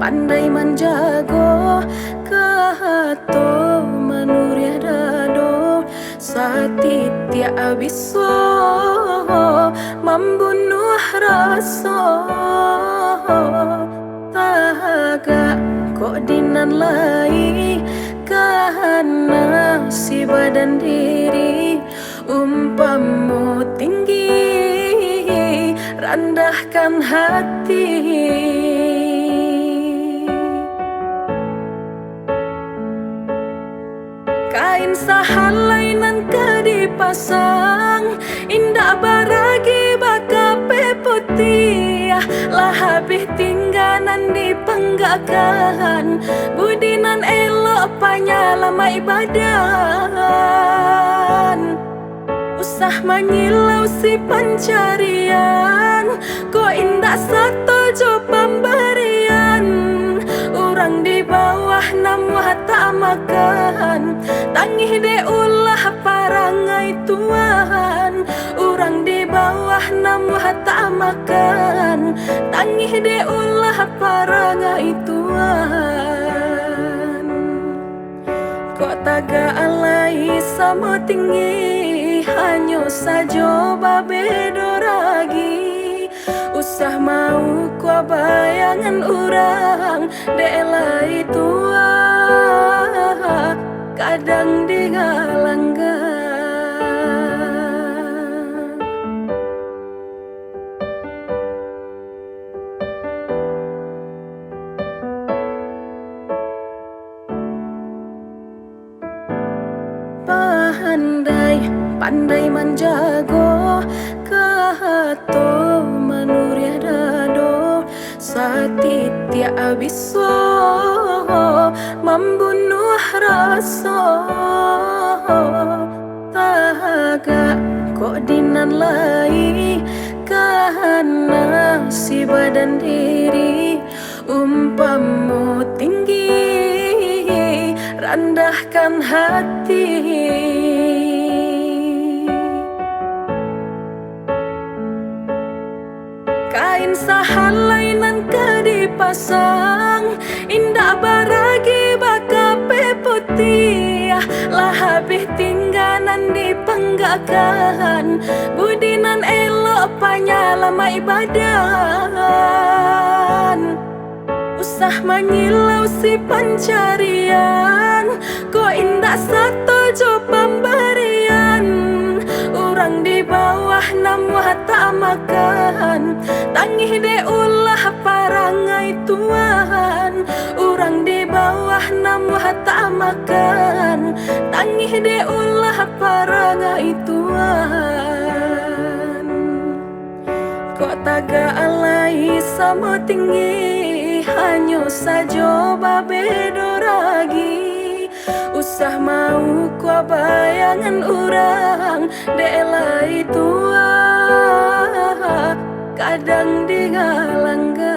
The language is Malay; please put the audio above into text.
pandai menjago kahato manuria dado satitia abiso membunuh rasa tahaga kok dinan lai kahana si badan diri umpamu tinggi rendahkan hati. Kain sahalainan ke dipasang indah baragi bakape putih lah habis tingganan dipenggakan budinan elok panyalama ibadan usah menyilau si pencarian kok indah satu jo pemberian orang di bawah namuh tak makan tangih de ulah parangai Tuhan orang di bawah namuh tak makan tangih de ulah parangai Tuhan kok taga alai sama tinggi hanya saja babedo ragi usah mau kua bayangan orang delai tua kadang digalanggan. Pandai menjago kahato manuria dado satitia abiso membunuh rasa tahaga kok dinan lai kahana si badan diri umpamu tinggi rendahkan hati. Kain sahalainan ke dipasang indah baragi bakape putih lah habis tingganan dipenggakan budinan elok panyalama ibadan usah menyilau si pencarian kok indah satu jo pemberian orang di bawah namuh tak makan tangih de ulah parangai Tuhan orang di bawah namuh tak makan tangih de ulah parangai Tuhan kok taga alai sama tinggi hanya saja babedo ragi usah mau kua bayangan orang delai tua kadang digalanggan.